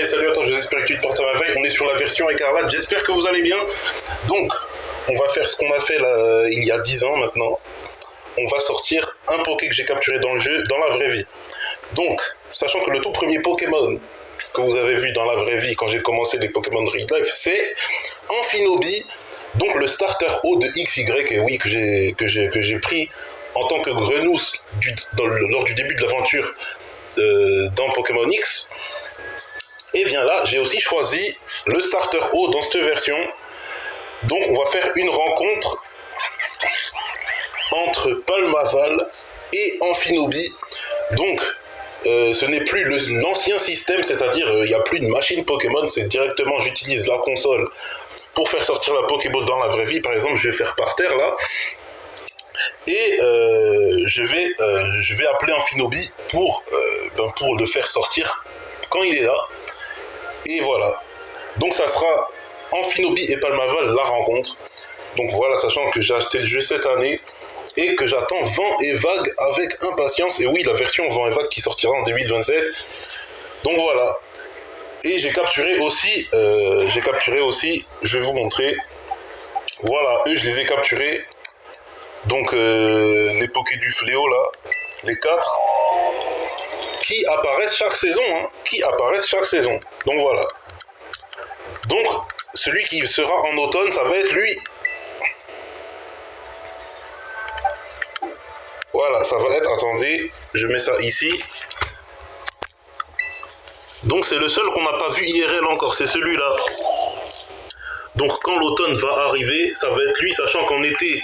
Allez, salut à toi, j'espère que tu te portes à merveille. On est sur la version écarlate, j'espère que vous allez bien. Donc, on va faire ce qu'on a fait là, il y a 10 ans maintenant. On va sortir un Poké que j'ai capturé dans le jeu, dans la vraie vie. Donc, sachant que le tout premier Pokémon que vous avez vu dans la vraie vie quand j'ai commencé les Pokémon de Real Life, c'est Amphinobi, donc le starter haut de XY, et oui, que j'ai pris en tant que Grenousse lors du début de l'aventure dans Pokémon X. Et bien là, j'ai aussi choisi le starter haut dans cette version. Donc on va faire une rencontre entre Palmaval et Amphinobi. Donc ce n'est plus l'ancien système, c'est-à-dire il n'y a plus de machine Pokémon, c'est directement j'utilise la console pour faire sortir la Pokéball dans la vraie vie. Par exemple, je vais faire par terre là. Et je vais appeler Amphinobi pour le faire sortir quand il est là. Et voilà. Donc ça sera Amphinobi et Palmaval la rencontre. Donc voilà, sachant que j'ai acheté le jeu cette année et que j'attends Vent et Vague avec impatience. Et oui, la version Vent et Vague qui sortira en 2027. Donc voilà. Et j'ai capturé aussi, je vais vous montrer. Voilà, eux je les ai capturés. Donc les Poké du Fléau là, les 4, qui apparaissent chaque saison, Donc voilà. Donc celui qui sera en automne, ça va être lui. Voilà, ça va être, attendez, je mets ça ici. Donc c'est le seul qu'on n'a pas vu IRL encore, c'est celui-là. Donc quand l'automne va arriver, ça va être lui, sachant qu'en été,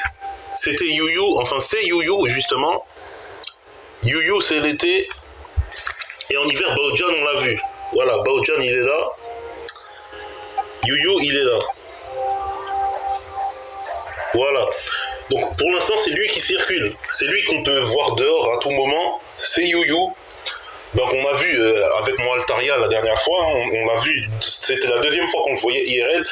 c'était Yuyu, enfin c'est Yuyu justement. Yuyu c'est l'été. Et en hiver, Baojian on l'a vu. Voilà, Baojian il est là. Yuyu il est là. Voilà. Donc pour l'instant c'est lui qui circule. C'est lui qu'on peut voir dehors à tout moment. C'est Yuyu. Donc on a vu avec mon Altaria la dernière fois, on l'a vu, c'était la deuxième fois qu'on le voyait IRL.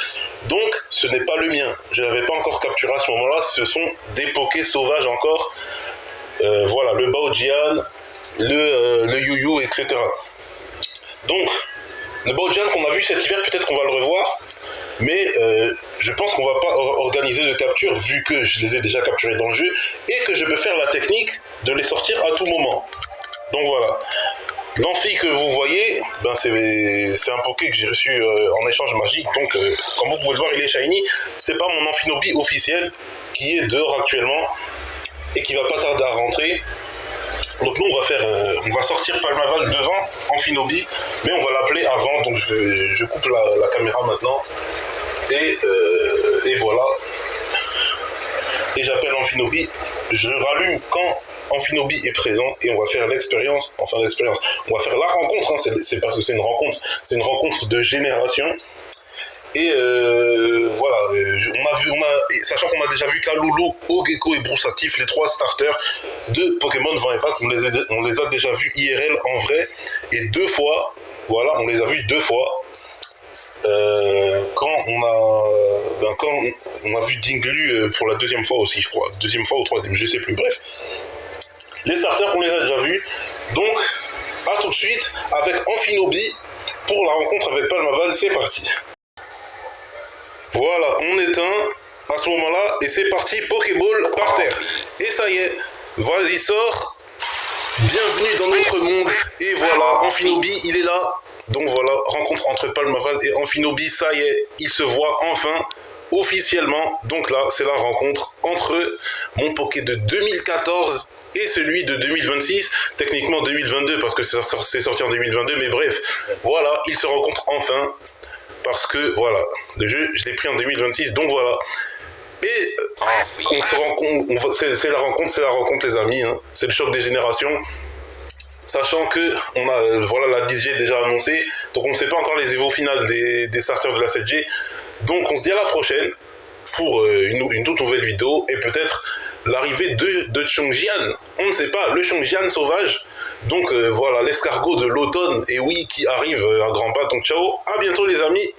Donc ce n'est pas le mien. Je ne l'avais pas encore capturé à ce moment-là. Ce sont des Pokés sauvages encore. Voilà, le Baojian, le Yuyu, etc. Donc, le Baojian qu'on a vu cet hiver, peut-être qu'on va le revoir. Mais je pense qu'on va pas organiser de capture vu que je les ai déjà capturés dans le jeu et que je peux faire la technique de les sortir à tout moment. Donc voilà. L'amphi que vous voyez, ben c'est un Poké que j'ai reçu en échange magique. Donc, comme vous pouvez le voir, il est shiny. C'est pas mon Amphinobi officiel qui est dehors actuellement et qui va pas tarder à rentrer. Donc nous on va sortir Palmaval devant Amphinobi, mais on va l'appeler avant. Donc je coupe la caméra maintenant et voilà. Et j'appelle Amphinobi. Je rallume quand Amphinobi est présent et on va faire l'expérience. On va faire la rencontre. Hein, c'est parce que c'est une rencontre de génération. Et voilà, sachant qu'on a déjà vu Kaloulou, Ogeko et Broussatif, les 3 starters de Pokémon Vent et Vague, on les a déjà vus IRL en vrai, et 2 fois, voilà, on les a vus 2 fois, quand on a vu Dinglu pour la 2e fois aussi, je crois, 2e fois ou 3e, je sais plus, bref. Les starters, on les a déjà vus, donc, à tout de suite, avec Amphinobi, pour la rencontre avec Palmaval, c'est parti. Voilà, on éteint à ce moment-là et c'est parti, Pokéball par terre. Et ça y est, vas-y, sors. Bienvenue dans notre monde. Et voilà, Amphinobi, il est là. Donc voilà, rencontre entre Palmaval et Amphinobi, ça y est, ils se voient enfin, officiellement. Donc là, c'est la rencontre entre mon Poké de 2014 et celui de 2026. Techniquement 2022 parce que c'est sorti en 2022, mais bref, voilà, ils se rencontrent enfin. Parce que, voilà, le jeu, je l'ai pris en 2026, donc voilà. Et on se rencontre, c'est la rencontre, les amis, hein. C'est le choc des générations. Sachant que, voilà, la 10G est déjà annoncée, donc on ne sait pas encore les évos finales des starters de la 7G. Donc on se dit à la prochaine pour une toute nouvelle vidéo et peut-être l'arrivée de Chongjian. On ne sait pas, le Chongjian sauvage. Donc voilà, l'escargot de l'automne, et oui, qui arrive à grands pas. Donc ciao, à bientôt les amis.